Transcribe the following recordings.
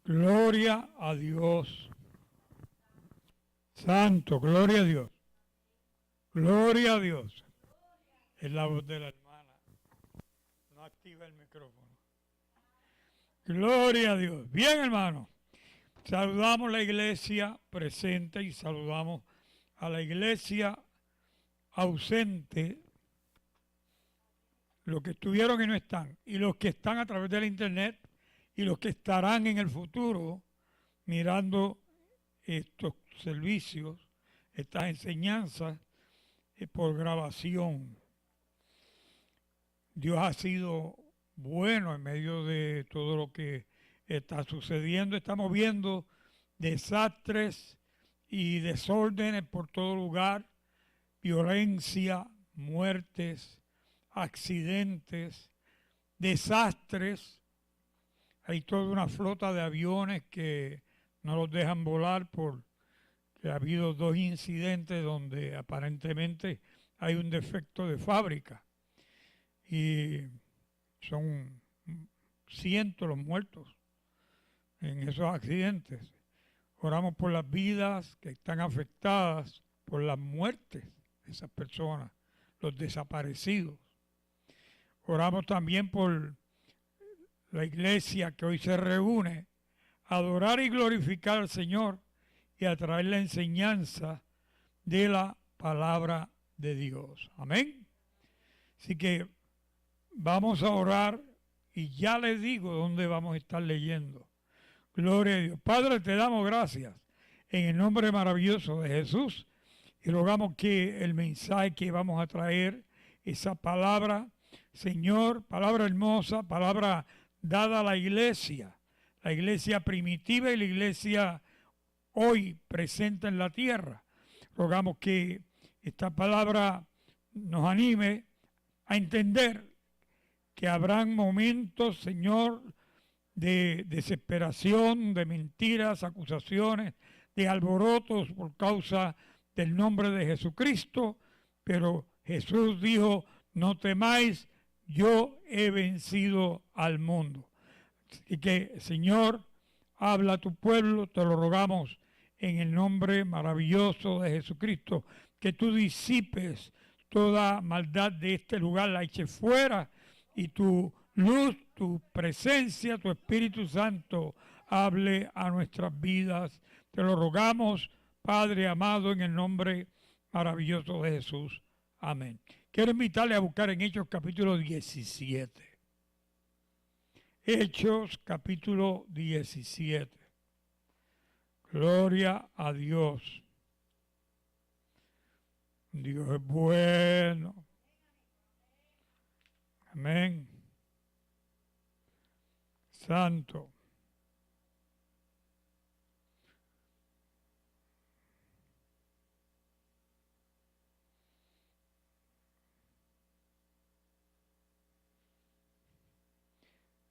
Gloria a Dios. Santo, gloria a Dios. Gloria a Dios. Es la voz de la hermana. No activa el micrófono. Gloria a Dios. Bien, hermano. Saludamos a la iglesia presente y saludamos a la iglesia ausente, los que estuvieron y no están, y los que están a través de la internet y los que estarán en el futuro mirando estos servicios, estas enseñanzas por grabación. Dios ha sido bueno en medio de todo lo que está sucediendo. Estamos viendo desastres y desórdenes por todo lugar, violencia, muertes, accidentes, desastres. Hay toda una flota de aviones que no los dejan volar porque ha habido 2 incidentes donde aparentemente hay un defecto de fábrica y son cientos los muertos en esos accidentes. Oramos por las vidas que están afectadas por las muertes de esas personas, los desaparecidos. Oramos también por la iglesia que hoy se reúne a adorar y glorificar al Señor y a traer la enseñanza de la palabra de Dios. Amén. Así que vamos a orar y ya les digo dónde vamos a estar leyendo. Gloria a Dios. Padre, te damos gracias en el nombre maravilloso de Jesús y rogamos que el mensaje que vamos a traer, esa palabra, Señor, palabra hermosa, palabra dada a la iglesia primitiva y la iglesia hoy presente en la tierra. Rogamos que esta palabra nos anime a entender que habrán momentos, Señor, de desesperación, de mentiras, acusaciones, de alborotos por causa del nombre de Jesucristo, pero Jesús dijo, no temáis, yo he vencido al mundo. Así que, Señor, habla a tu pueblo, te lo rogamos en el nombre maravilloso de Jesucristo, que tú disipes toda maldad de este lugar, la eches fuera y tu luz, tu presencia, tu Espíritu Santo hable a nuestras vidas. Te lo rogamos, Padre amado, en el nombre maravilloso de Jesús. Amén. Quiero invitarle a buscar en Hechos capítulo 17. Hechos capítulo 17. Gloria a Dios. Dios es bueno. Amén. Santo.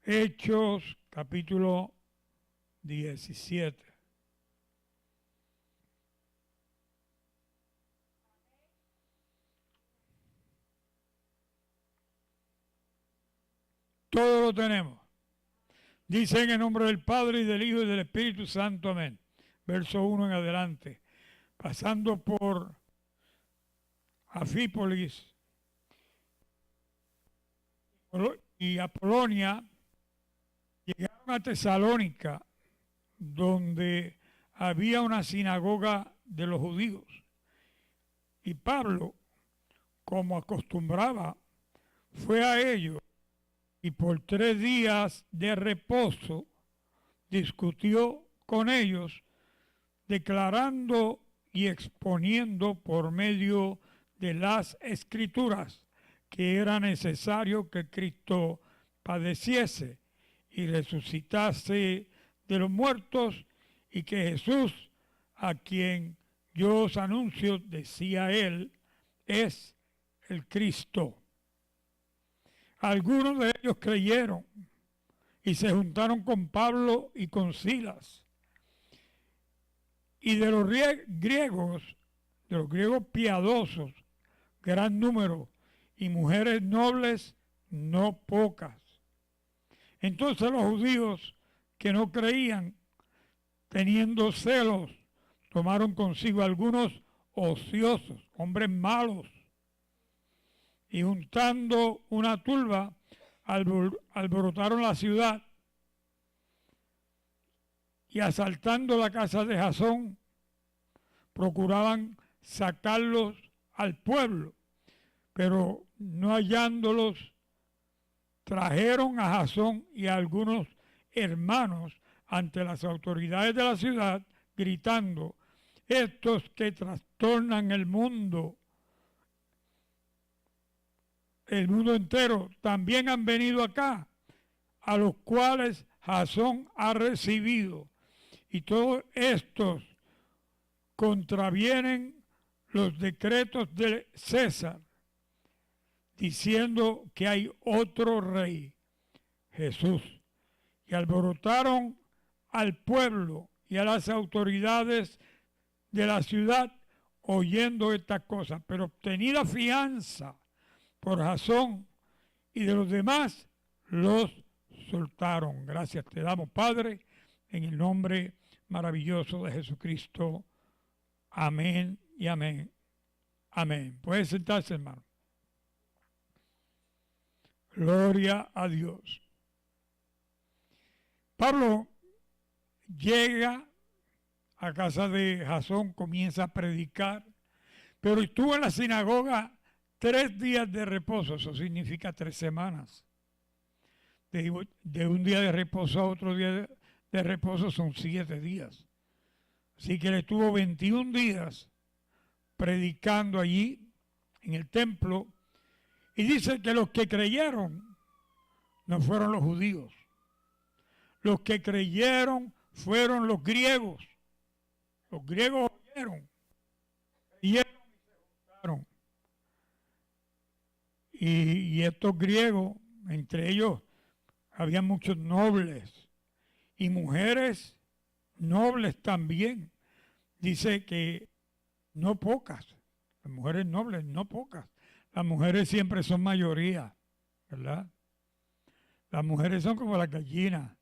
Hechos capítulo 17. Todo lo tenemos. Dice en el nombre del Padre y del Hijo y del Espíritu Santo. Amén. Verso 1 en adelante. Pasando por Anfípolis y Apolonia, llegaron a Tesalónica, donde había una sinagoga de los judíos. Y Pablo, como acostumbraba, fue a ellos y por 3 días de reposo discutió con ellos, declarando y exponiendo por medio de las Escrituras que era necesario que Cristo padeciese y resucitase de los muertos, y que Jesús, a quien yo os anuncio, decía él, es el Cristo. Algunos de ellos creyeron y se juntaron con Pablo y con Silas. Y de los griegos piadosos, gran número, y mujeres nobles no pocas. Entonces los judíos que no creían teniendo celos, tomaron consigo algunos ociosos, hombres malos, y juntando una turba, alborotaron la ciudad y asaltando la casa de Jasón, procuraban sacarlos al pueblo, pero no hallándolos, trajeron a Jasón y a algunos hermanos ante las autoridades de la ciudad, gritando: estos que trastornan el mundo entero, también han venido acá, a los cuales Jasón ha recibido, y todos estos contravienen los decretos de César, diciendo que hay otro rey, Jesús. Y alborotaron al pueblo y a las autoridades de la ciudad oyendo estas cosas, pero obtenida fianza por Jasón y de los demás, los soltaron. Gracias te damos, Padre, en el nombre maravilloso de Jesucristo. Amén y amén. Amén. Puede sentarse, hermano. Gloria a Dios. Pablo llega a casa de Jasón, comienza a predicar, pero estuvo en la sinagoga 3 días de reposo, eso significa 3 semanas. De un día de reposo a otro día de reposo son 7 días. Así que él estuvo 21 días predicando allí en el templo, y dice que los que creyeron no fueron los judíos. Los que creyeron fueron los griegos. Los griegos oyeron, creyeron y se juntaron. Y estos griegos, entre ellos, había muchos nobles y mujeres nobles también. Dice que no pocas, las mujeres nobles, no pocas. Las mujeres siempre son mayoría, ¿verdad? Las mujeres son como las gallinas.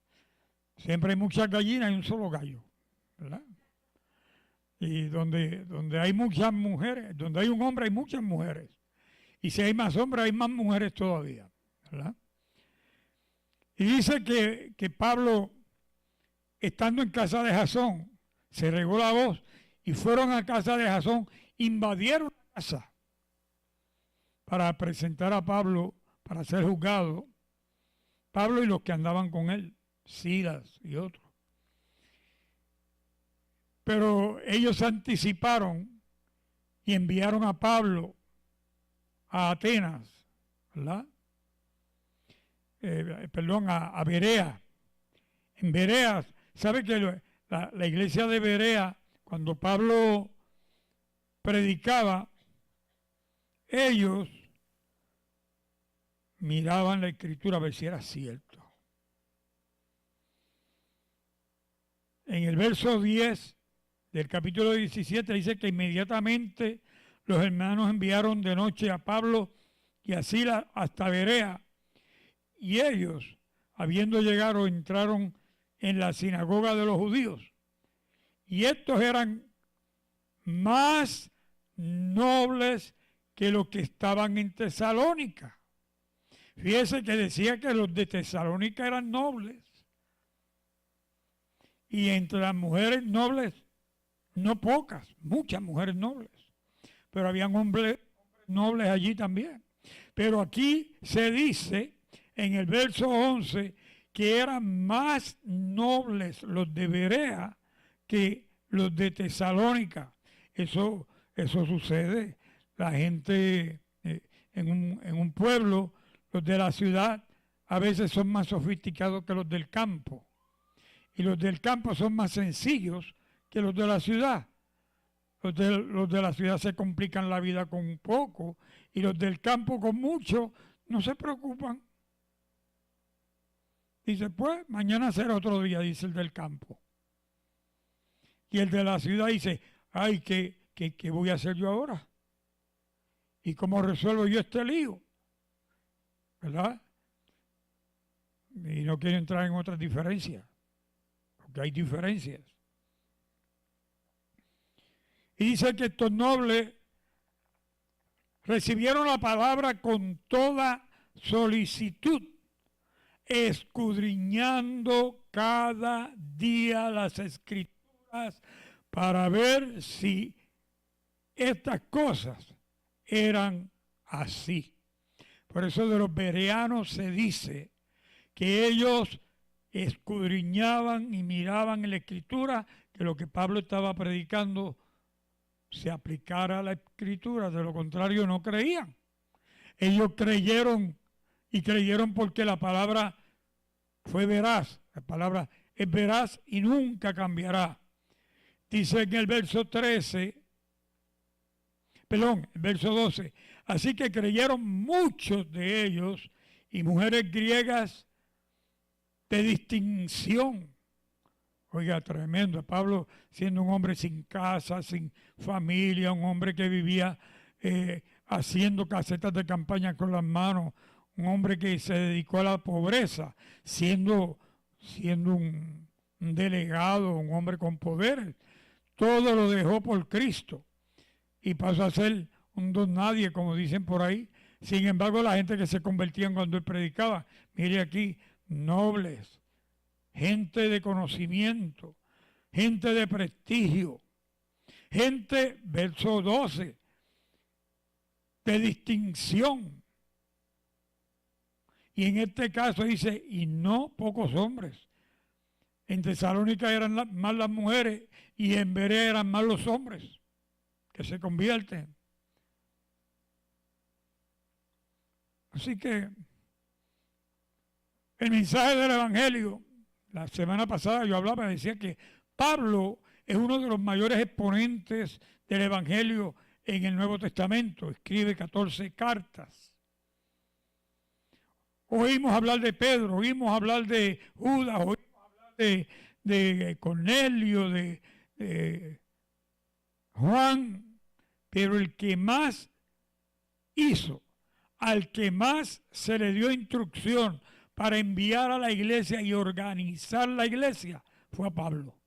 Siempre hay muchas gallinas y un solo gallo, ¿verdad? Y donde hay muchas mujeres, donde hay un hombre hay muchas mujeres. Y si hay más hombres hay más mujeres todavía, ¿verdad? Y dice que Pablo, estando en casa de Jasón, se regó la voz y fueron a casa de Jasón, invadieron la casa para presentar a Pablo para ser juzgado. Pablo y los que andaban con él, Silas y otros. Pero ellos se anticiparon y enviaron a Pablo a Atenas, ¿verdad? A Berea. En Berea, ¿sabe que la iglesia de Berea, cuando Pablo predicaba, ellos miraban la escritura a ver si era cierto? En el verso 10 del capítulo 17 dice que inmediatamente los hermanos enviaron de noche a Pablo y a Silas hasta Berea, y ellos, habiendo llegado, entraron en la sinagoga de los judíos, y estos eran más nobles que los que estaban en Tesalónica. Fíjese que decía que los de Tesalónica eran nobles, y entre las mujeres nobles, no pocas, muchas mujeres nobles, pero habían hombres nobles allí también. Pero aquí se dice en el verso 11 que eran más nobles los de Berea que los de Tesalónica. Eso sucede. La gente en un pueblo, los de la ciudad a veces son más sofisticados que los del campo. Y los del campo son más sencillos que los de la ciudad. Los de la ciudad se complican la vida con un poco y los del campo con mucho no se preocupan. Dice, pues mañana será otro día, dice el del campo. Y el de la ciudad dice, ay, ¿qué voy a hacer yo ahora? ¿Y cómo resuelvo yo este lío? ¿Verdad? Y no quiero entrar en otras diferencias, porque hay diferencias. Y dice que estos nobles recibieron la palabra con toda solicitud, escudriñando cada día las escrituras para ver si estas cosas eran así. Por eso de los bereanos se dice que ellos escudriñaban y miraban en la escritura que lo que Pablo estaba predicando se aplicara a la escritura, de lo contrario no creían. Ellos creyeron y creyeron porque la palabra fue veraz, la palabra es veraz y nunca cambiará. Dice en el verso 12, así que creyeron muchos de ellos y mujeres griegas de distinción. Oiga, tremendo, Pablo siendo un hombre sin casa, sin familia, un hombre que vivía haciendo casetas de campaña con las manos, un hombre que se dedicó a la pobreza, siendo un delegado, un hombre con poder. Todo lo dejó por Cristo y pasó a ser un don nadie, como dicen por ahí. Sin embargo, la gente que se convertía cuando él predicaba, mire aquí, nobles, gente de conocimiento, gente de prestigio, gente, verso 12, de distinción. Y en este caso dice, y no pocos hombres. En Tesalónica eran más las mujeres y en Berea eran más los hombres que se convierten. Así que el mensaje del Evangelio, la semana pasada yo hablaba, decía que Pablo es uno de los mayores exponentes del Evangelio en el Nuevo Testamento. Escribe 14 cartas. Oímos hablar de Pedro, oímos hablar de Judas, oímos hablar de Cornelio, de Juan, pero el que más hizo, al que más se le dio instrucción para enviar a la iglesia y organizar la iglesia, fue a Pablo.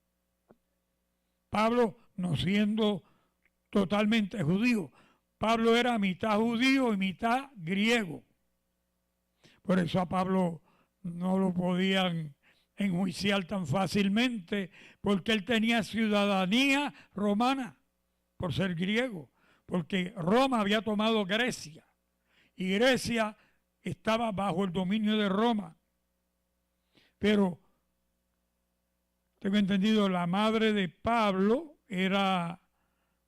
Pablo, no siendo totalmente judío, Pablo era mitad judío y mitad griego. Por eso a Pablo no lo podían enjuiciar tan fácilmente, porque él tenía ciudadanía romana por ser griego, porque Roma había tomado Grecia y Grecia estaba bajo el dominio de Roma. Pero tengo entendido, la madre de Pablo era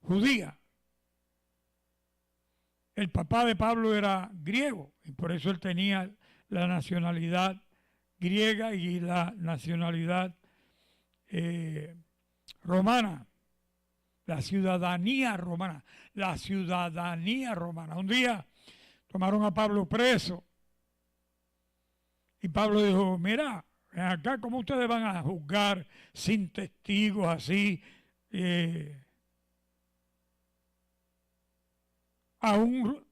judía. El papá de Pablo era griego y por eso él tenía la nacionalidad griega y la nacionalidad romana, la ciudadanía romana, Un día tomaron a Pablo preso y Pablo dijo, mira, acá cómo ustedes van a juzgar sin testigos así a un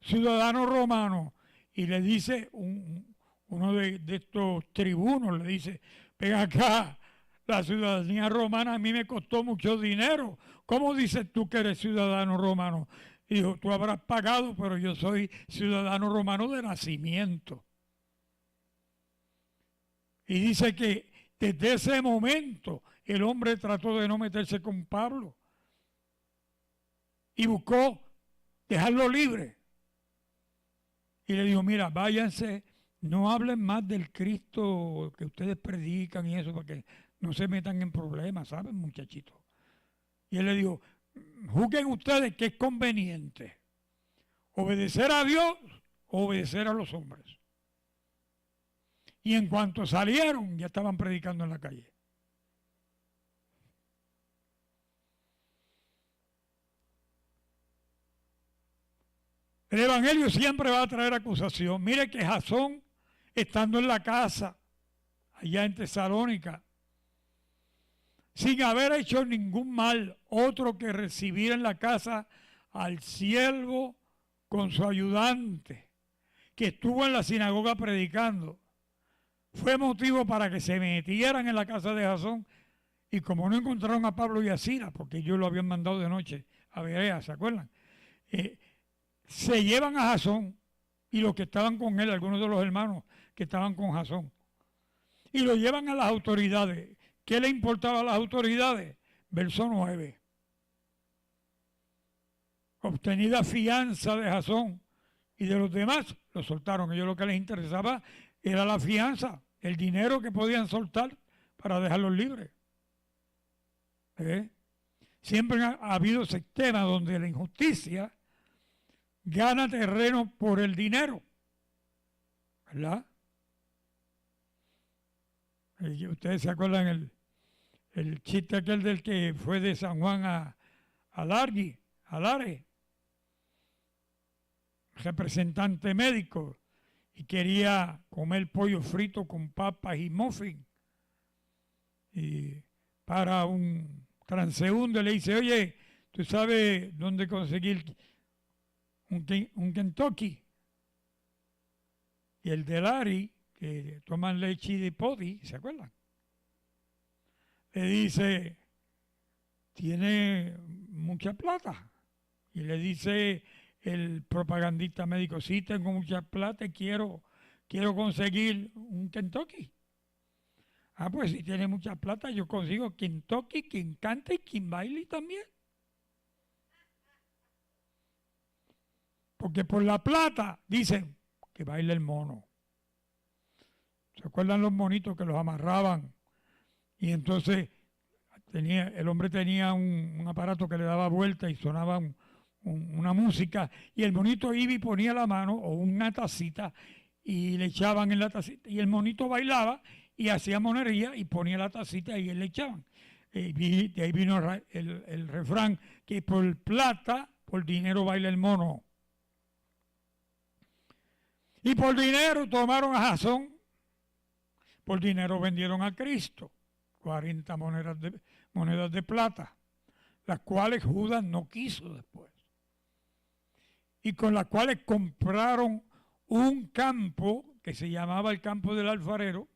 ciudadano romano. Y le dice uno de estos tribunos, le dice, ven acá, la ciudadanía romana a mí me costó mucho dinero. ¿Cómo dices tú que eres ciudadano romano? Y dijo, tú habrás pagado, pero yo soy ciudadano romano de nacimiento. Y dice que desde ese momento el hombre trató de no meterse con Pablo y buscó dejarlo libre. Y le dijo, mira, váyanse, no hablen más del Cristo que ustedes predican y eso, porque no se metan en problemas, ¿saben, muchachitos? Y él le dijo, juzguen ustedes qué es conveniente, obedecer a Dios o obedecer a los hombres. Y en cuanto salieron, ya estaban predicando en la calle. El Evangelio siempre va a traer acusación. Mire que Jasón, estando en la casa, allá en Tesalónica, sin haber hecho ningún mal, otro que recibir en la casa al siervo con su ayudante, que estuvo en la sinagoga predicando, fue motivo para que se metieran en la casa de Jasón Y como no encontraron a Pablo y a Silas, porque ellos lo habían mandado de noche a Berea, ¿se acuerdan? Se llevan a Jasón y los que estaban con él, algunos de los hermanos que estaban con Jasón, y lo llevan a las autoridades. ¿Qué le importaba a las autoridades? Verso 9. Obtenida fianza de Jasón y de los demás, lo soltaron. Ellos lo que les interesaba era la fianza, el dinero que podían soltar para dejarlos libres. Siempre ha habido sistemas donde la injusticia gana terreno por el dinero, ¿verdad? Ustedes se acuerdan el chiste aquel del que fue de San Juan a Lares, representante médico, y quería comer pollo frito con papas y muffin. Y para un transeúnte le dice, oye, ¿tú sabes dónde conseguir un Kentucky? Y el de Larry, que toman leche de podi, ¿se acuerdan? Le dice, tiene mucha plata. Y le dice el propagandista médico, sí, tengo mucha plata y quiero conseguir un Kentucky. Ah, pues si tiene mucha plata, yo consigo Kentucky, quien cante y quien baile también. Porque por la plata dicen que baila el mono. ¿Se acuerdan los monitos que los amarraban? Y entonces el hombre tenía un aparato que le daba vuelta y sonaba una música, y el monito iba y ponía la mano o una tacita y le echaban en la tacita, y el monito bailaba y hacía monería y ponía la tacita y le echaban. De ahí vino el refrán que por plata, por dinero baila el mono. Y por dinero tomaron a Jasón, por dinero vendieron a Cristo 40 monedas de plata, las cuales Judas no quiso después. Y con las cuales compraron un campo que se llamaba el campo del alfarero,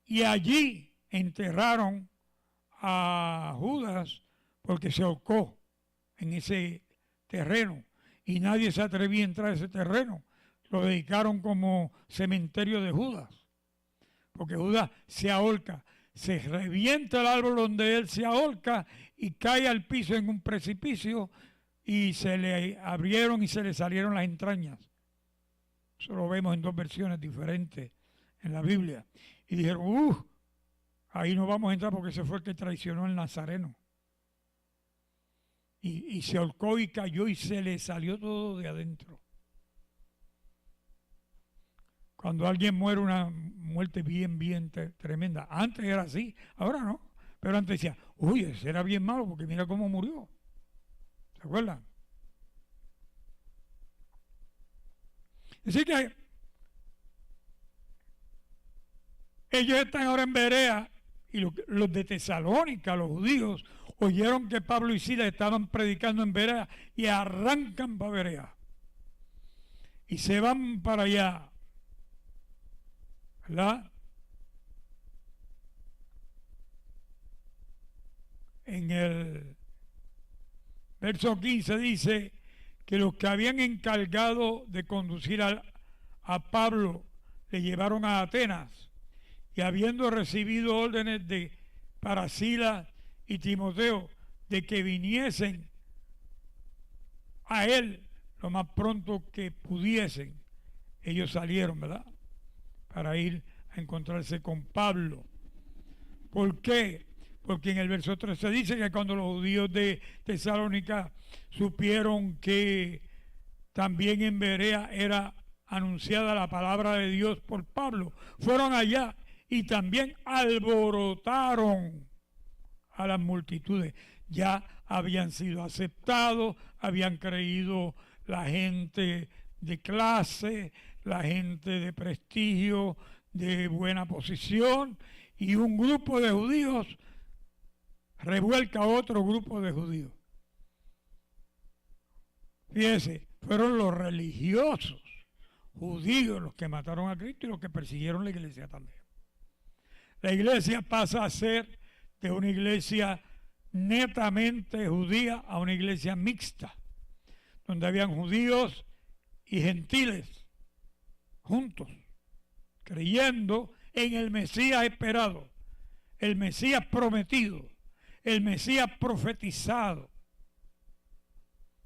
y allí enterraron a Judas porque se ahorcó en ese terreno y nadie se atrevía a entrar a ese terreno. Lo dedicaron como cementerio de Judas, porque Judas se ahorca, se revienta el árbol donde él se ahorca y cae al piso en un precipicio y se le abrieron y se le salieron las entrañas. Eso lo vemos en dos versiones diferentes en la Biblia. Y dijeron, ahí no vamos a entrar porque ese fue el que traicionó al Nazareno. Y se ahorcó y cayó y se le salió todo de adentro. Cuando alguien muere una muerte bien tremenda. Antes era así, ahora no. Pero antes decía, ese era bien malo porque mira cómo murió. ¿Se acuerdan? Así que ellos están ahora en Berea y los de Tesalónica, los judíos, oyeron que Pablo y Silas estaban predicando en Berea y arrancan para Berea. Y se van para allá, ¿verdad? En el verso 15 dice que los que habían encargado de conducir a Pablo le llevaron a Atenas, y habiendo recibido órdenes para Silas y Timoteo de que viniesen a él lo más pronto que pudiesen, ellos salieron, ¿verdad?, para ir a encontrarse con Pablo. ¿Por qué? Porque en el verso 13 dice que cuando los judíos de Tesalónica supieron que también en Berea era anunciada la palabra de Dios por Pablo, fueron allá y también alborotaron a las multitudes. Ya habían sido aceptados, habían creído la gente de clase, la gente de prestigio, de buena posición, y un grupo de judíos revuelca a otro grupo de judíos. Fíjense, fueron los religiosos judíos los que mataron a Cristo y los que persiguieron la iglesia también. La iglesia pasa a ser de una iglesia netamente judía a una iglesia mixta, donde habían judíos y gentiles juntos, creyendo en el Mesías esperado, el Mesías prometido, el Mesías profetizado.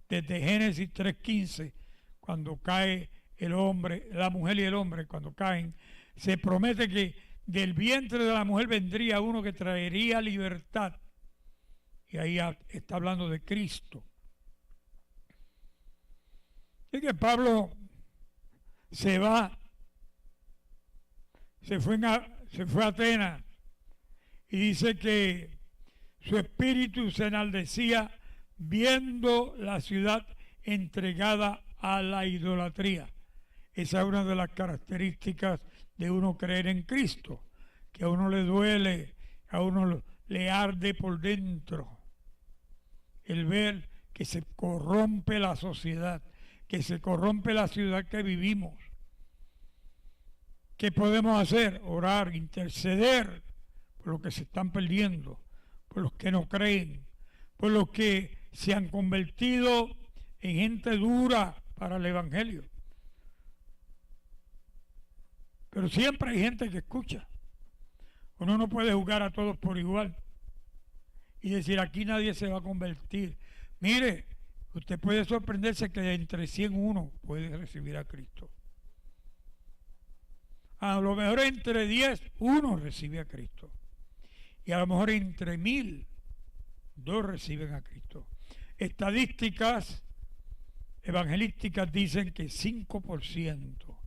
Desde Génesis 3:15, cuando cae el hombre, la mujer y el hombre, cuando caen, se promete que del vientre de la mujer vendría uno que traería libertad. Y ahí está hablando de Cristo. Y que Pablo se fue a Atenas y dice que su espíritu se enaldecía viendo la ciudad entregada a la idolatría. Esa es una de las características de uno creer en Cristo, que a uno le duele, a uno le arde por dentro el ver que se corrompe la sociedad, que se corrompe la ciudad que vivimos. ¿Qué podemos hacer? Orar, interceder por los que se están perdiendo, por los que no creen, por los que se han convertido en gente dura para el Evangelio. Pero siempre hay gente que escucha. Uno no puede juzgar a todos por igual y decir aquí nadie se va a convertir. Mire, usted puede sorprenderse que entre 100 uno puede recibir a Cristo. A lo mejor entre 10 uno recibe a Cristo. Y a lo mejor entre 1000 2 reciben a Cristo. Estadísticas evangelísticas dicen que 5%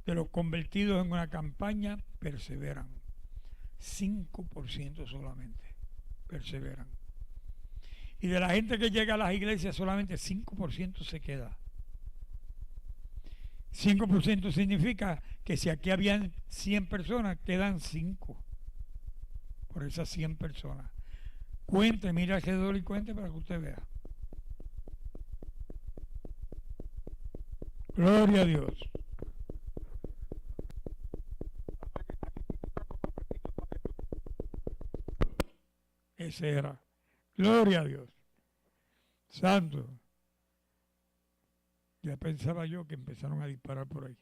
de los convertidos en una campaña perseveran. 5% solamente perseveran. Y de la gente que llega a las iglesias solamente 5% se queda. 5% significa que si aquí habían 100 personas, quedan 5 por esas 100 personas. Cuente, mira alrededor y cuente para que usted vea. Gloria a Dios. Ese era. Gloria a Dios. Santo. Ya pensaba yo que empezaron a disparar por ahí.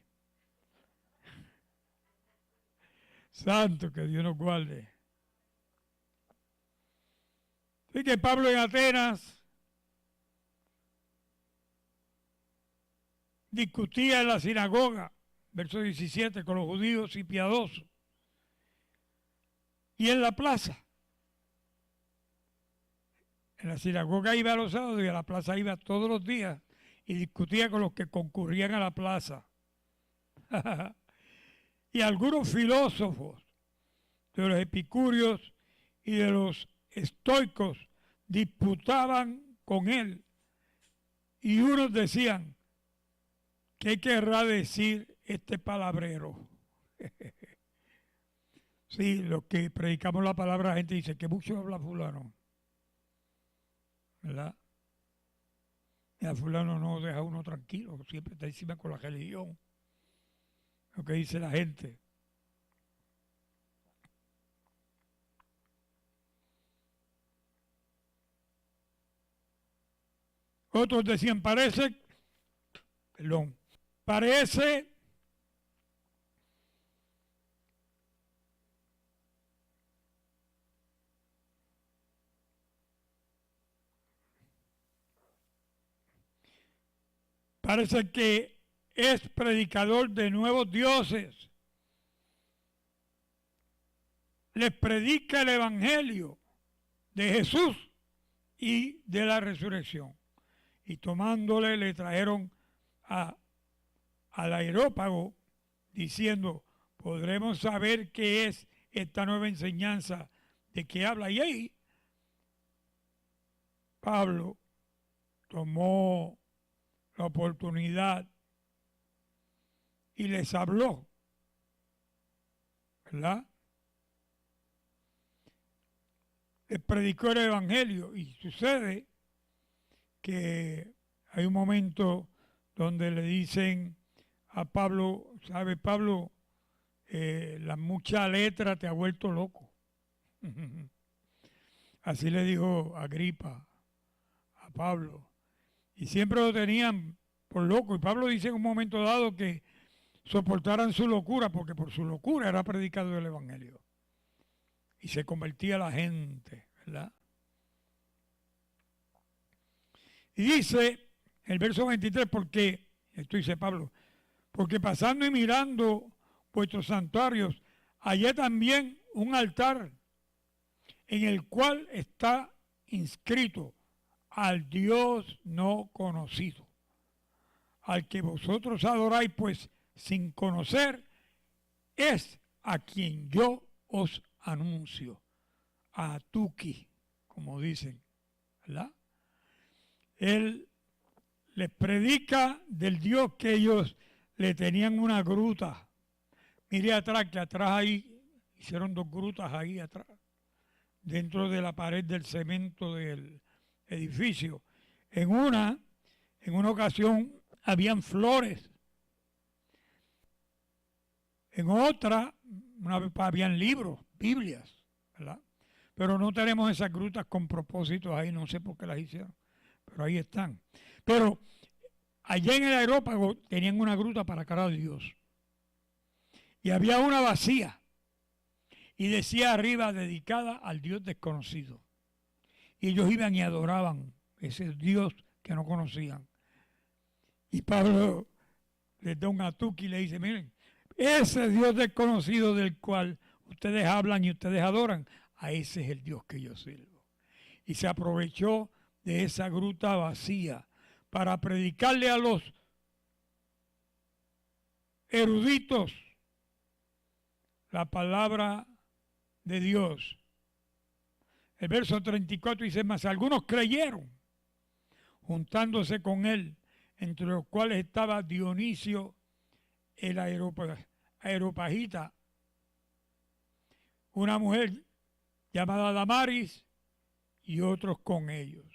Santo, que Dios nos guarde. Así que Pablo en Atenas discutía en la sinagoga, verso 17, con los judíos y piadosos. Y en la plaza. En la sinagoga iba los sábados y a la plaza iba todos los días y discutía con los que concurrían a la plaza. Y algunos filósofos de los epicúreos y de los estoicos disputaban con él. Y unos decían, ¿qué querrá decir este palabrero? Sí, los que predicamos la palabra, la gente dice que mucho habla fulano, ¿verdad? Y a fulano no deja uno tranquilo, siempre está encima con la religión, lo que dice la gente. Otros decían, parece que es predicador de nuevos dioses. Les predica el evangelio de Jesús y de la resurrección. Y tomándole le trajeron al Areópago diciendo, podremos saber qué es esta nueva enseñanza de que habla. Y ahí Pablo tomó la oportunidad y les habló, ¿verdad? Les predicó el evangelio y sucede que hay un momento donde le dicen a Pablo, ¿sabe Pablo? la mucha letra te ha vuelto loco. Así le dijo Agripa a Pablo. Y siempre lo tenían por loco. Y Pablo dice en un momento dado que soportaran su locura, porque por su locura era predicado el Evangelio. Y se convertía la gente, ¿verdad? Y dice el verso 23, porque, esto dice Pablo, porque pasando y mirando vuestros santuarios, hallé también un altar en el cual está inscrito al Dios no conocido, al que vosotros adoráis, pues sin conocer, es a quien yo os anuncio, a Tuki, como dicen, ¿verdad? Él les predica del Dios que ellos le tenían una gruta. Mire atrás, que atrás ahí hicieron 2 grutas ahí atrás, dentro de la pared del cemento del edificio. En una ocasión habían flores. En otra habían libros, Biblias, ¿verdad? Pero no tenemos esas grutas con propósitos ahí, no sé por qué las hicieron, pero ahí están. Pero allá en el aerópago tenían una gruta para cara de Dios. Y había una vacía. Y decía arriba, dedicada al Dios desconocido. Y ellos iban y adoraban ese Dios que no conocían. Y Pablo les da un atuque y le dice, miren, ese Dios desconocido del cual ustedes hablan y ustedes adoran, a ese es el Dios que yo sirvo. Y se aprovechó de esa gruta vacía para predicarle a los eruditos la palabra de Dios. El verso 34 dice, más algunos creyeron, juntándose con él, entre los cuales estaba Dionisio el Areopagita, una mujer llamada Damaris y otros con ellos.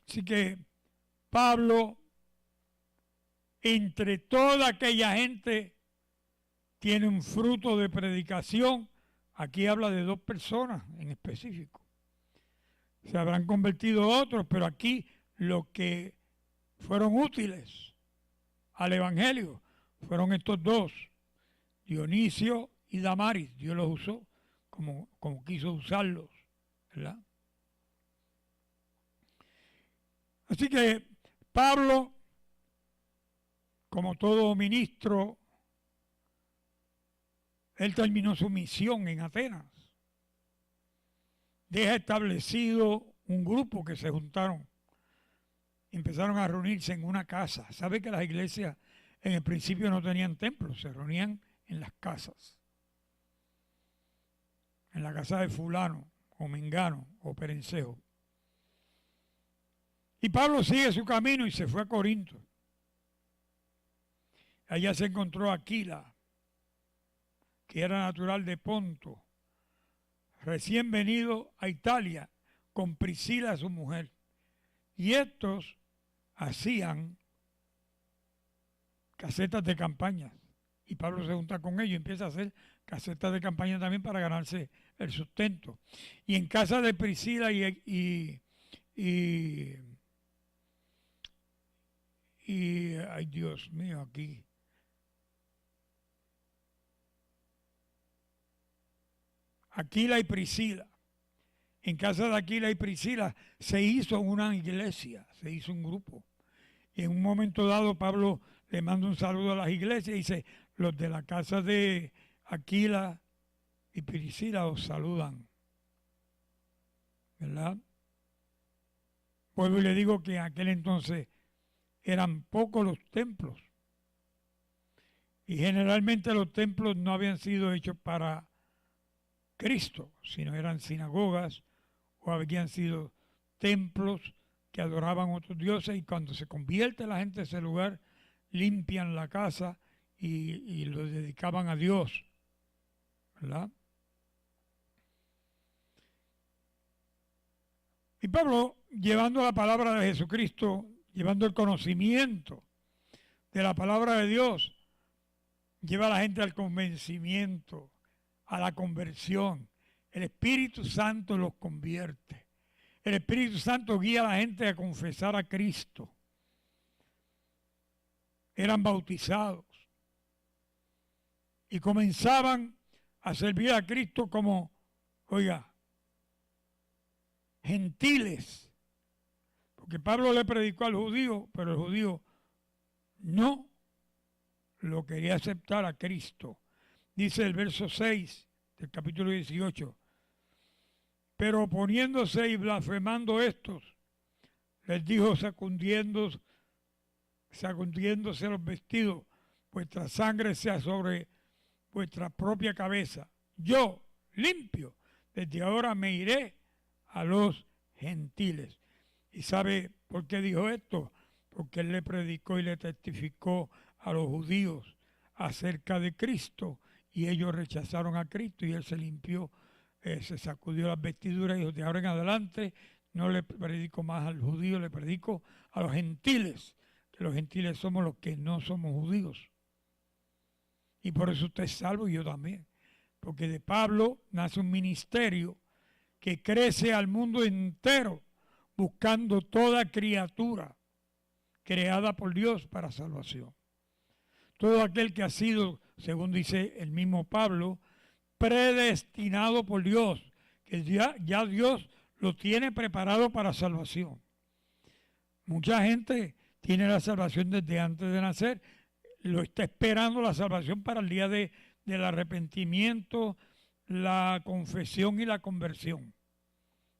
Así que Pablo, entre toda aquella gente, tiene un fruto de predicación. Aquí habla de 2 personas en específico. Se habrán convertido otros, pero aquí los que fueron útiles al Evangelio fueron estos 2, Dionisio y Damaris. Dios los usó como quiso usarlos, ¿verdad? Así que Pablo, como todo ministro, él terminó su misión en Atenas. Deja establecido un grupo que se juntaron. Empezaron a reunirse en una casa. ¿Sabe que las iglesias en el principio no tenían templos? Se reunían en las casas. En la casa de fulano, o mengano, o perencejo. Y Pablo sigue su camino y se fue a Corinto. Allá se encontró a Aquila, que era natural de Ponto, recién venido a Italia, con Priscila, su mujer. Y estos hacían casetas de campaña. Y Pablo se junta con ellos y empieza a hacer casetas de campaña también para ganarse el sustento. Y en casa de Priscila ay Dios mío, aquí. Aquila y Priscila. En casa de Aquila y Priscila se hizo una iglesia, se hizo un grupo. Y en un momento dado Pablo le manda un saludo a las iglesias y dice, los de la casa de Aquila y Priscila os saludan. ¿Verdad? Vuelvo y le digo que en aquel entonces eran pocos los templos. Y generalmente los templos no habían sido hechos para Cristo, sino eran sinagogas o habían sido templos que adoraban a otros dioses, y cuando se convierte la gente a ese lugar, limpian la casa y lo dedicaban a Dios, ¿verdad? Y Pablo, llevando la palabra de Jesucristo, llevando el conocimiento de la palabra de Dios lleva a la gente al convencimiento, a la conversión. El Espíritu Santo los convierte. El Espíritu Santo guía a la gente a confesar a Cristo. Eran bautizados y comenzaban a servir a Cristo como, oiga, gentiles. Porque Pablo le predicó al judío, pero el judío no lo quería aceptar a Cristo. Dice el verso 6 del capítulo 18. Pero oponiéndose y blasfemando estos, les dijo sacudiéndose los vestidos, vuestra sangre sea sobre vuestra propia cabeza. Yo, limpio, desde ahora me iré a los gentiles. ¿Y sabe por qué dijo esto? Porque él le predicó y le testificó a los judíos acerca de Cristo y ellos rechazaron a Cristo y él se limpió, se sacudió las vestiduras y dijo, de ahora en adelante no le predico más al judío, le predico a los gentiles, que los gentiles somos los que no somos judíos. Y por eso usted es salvo y yo también. Porque de Pablo nace un ministerio que crece al mundo entero buscando toda criatura creada por Dios para salvación. Todo aquel que ha sido, según dice el mismo Pablo, predestinado por Dios, que ya Dios lo tiene preparado para salvación. Mucha gente tiene la salvación desde antes de nacer, lo está esperando la salvación para el día del arrepentimiento, la confesión y la conversión.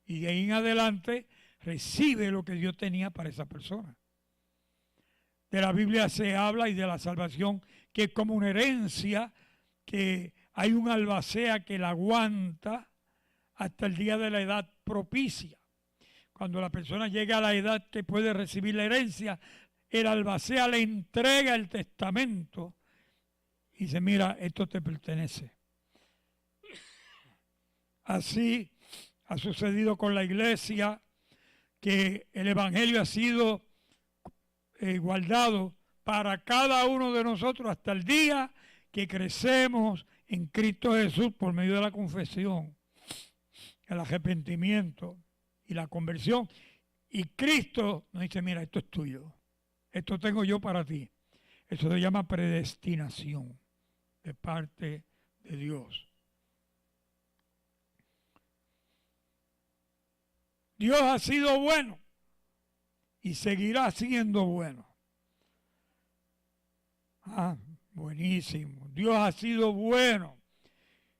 Y de ahí en adelante recibe lo que Dios tenía para esa persona. De la Biblia se habla y de la salvación que es como una herencia, que hay un albacea que la aguanta hasta el día de la edad propicia. Cuando la persona llega a la edad que puede recibir la herencia, el albacea le entrega el testamento y dice, mira, esto te pertenece. Así ha sucedido con la iglesia, que el evangelio ha sido guardado para cada uno de nosotros hasta el día que crecemos en Cristo Jesús por medio de la confesión, el arrepentimiento y la conversión. Y Cristo nos dice, mira, esto es tuyo, esto tengo yo para ti. Eso se llama predestinación de parte de Dios. Dios ha sido bueno y seguirá siendo bueno. Buenísimo. Dios ha sido bueno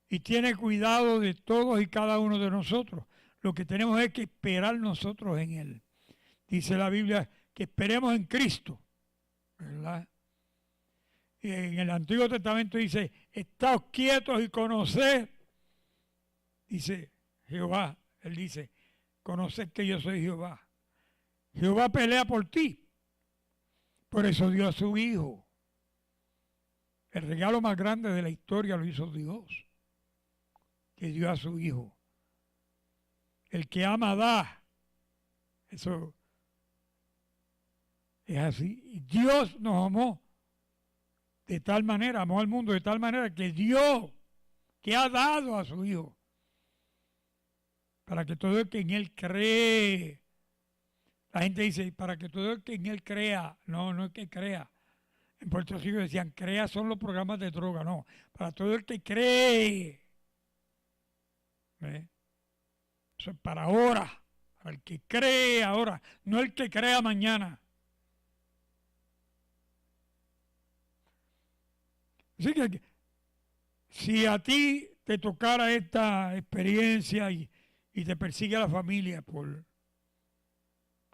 y tiene cuidado de todos y cada uno de nosotros. Lo que tenemos es que esperar nosotros en Él. Dice la Biblia que esperemos en Cristo, ¿verdad? Y en el Antiguo Testamento dice, estáos quietos y conoced, dice Jehová, Él dice, conoced que yo soy Jehová. Jehová pelea por ti. Por eso dio a su Hijo. El regalo más grande de la historia lo hizo Dios, que dio a su Hijo. El que ama da. Eso es así. Y Dios nos amó de tal manera, amó al mundo de tal manera que dio, que ha dado a su Hijo, para que todo el que en Él cree. La gente dice, para que todo el que en Él crea. No, no es que crea. En Puerto Rico decían, crea son los programas de droga. No, para todo el que cree. Eso es para ahora, para el que cree ahora, no el que crea mañana. Así que si a ti te tocara esta experiencia y te persigue a la familia por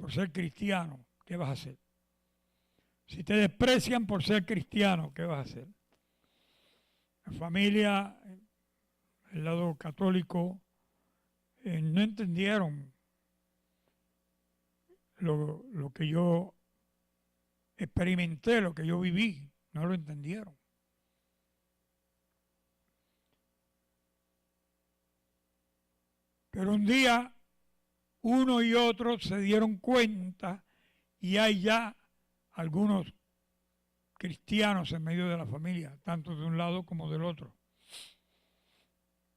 ser cristiano, ¿qué vas a hacer? Si te desprecian por ser cristiano, ¿qué vas a hacer? La familia, el lado católico, no entendieron lo que yo experimenté, lo que yo viví, no lo entendieron. Pero un día uno y otro se dieron cuenta y hay ya algunos cristianos en medio de la familia, tanto de un lado como del otro.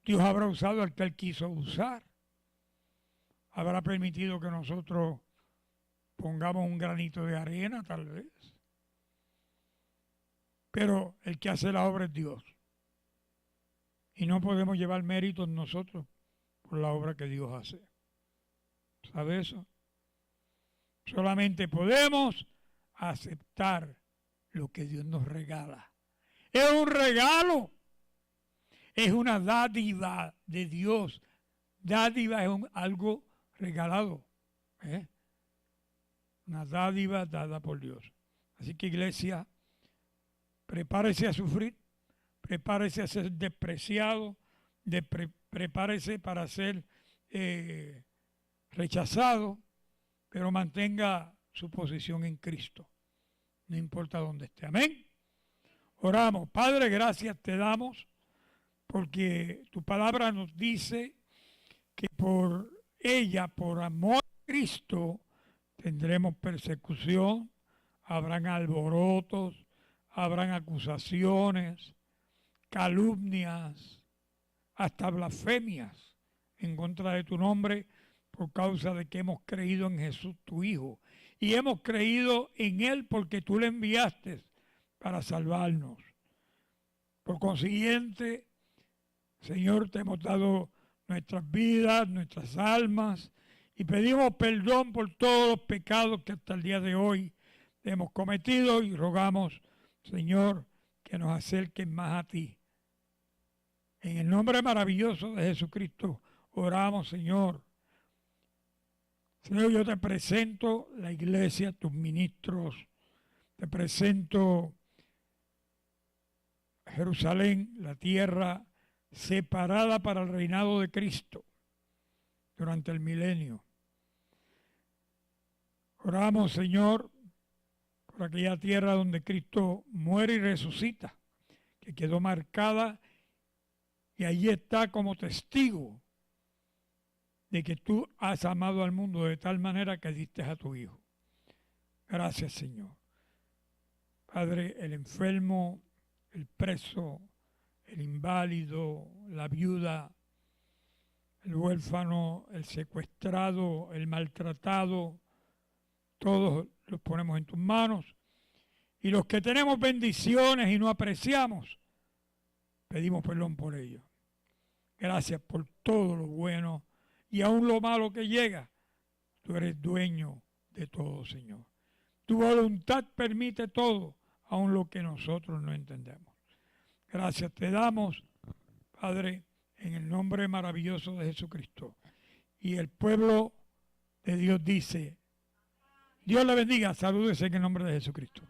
Dios habrá usado al que Él quiso usar. Habrá permitido que nosotros pongamos un granito de arena, tal vez. Pero el que hace la obra es Dios. Y no podemos llevar méritos nosotros por la obra que Dios hace. ¿Sabe eso? Solamente podemos aceptar lo que Dios nos regala. Es un regalo. Es una dádiva de Dios. Dádiva es algo regalado. Una dádiva dada por Dios. Así que, iglesia, prepárese a sufrir, prepárese a ser despreciado, prepárese para ser rechazado, pero mantenga su posición en Cristo, no importa dónde esté. Amén. Oramos. Padre, gracias te damos porque tu palabra nos dice que por ella, por amor a Cristo, tendremos persecución, habrán alborotos, habrán acusaciones, calumnias, hasta blasfemias en contra de tu nombre por causa de que hemos creído en Jesús tu Hijo. Y hemos creído en Él porque tú le enviaste para salvarnos. Por consiguiente, Señor, te hemos dado nuestras vidas, nuestras almas, y pedimos perdón por todos los pecados que hasta el día de hoy hemos cometido y rogamos, Señor, que nos acerquen más a ti. En el nombre maravilloso de Jesucristo oramos, Señor. Señor, yo te presento la iglesia, tus ministros, te presento Jerusalén, la tierra separada para el reinado de Cristo durante el milenio. Oramos, Señor, por aquella tierra donde Cristo muere y resucita, que quedó marcada y allí está como testigo de que tú has amado al mundo de tal manera que diste a tu Hijo. Gracias, Señor. Padre, el enfermo, el preso, el inválido, la viuda, el huérfano, el secuestrado, el maltratado, todos los ponemos en tus manos. Y los que tenemos bendiciones y no apreciamos, pedimos perdón por ello. Gracias por todo lo bueno y aún lo malo que llega. Tú eres dueño de todo, Señor. Tu voluntad permite todo, aún lo que nosotros no entendemos. Gracias te damos, Padre, en el nombre maravilloso de Jesucristo. Y el pueblo de Dios dice, Dios le bendiga, salúdese en el nombre de Jesucristo.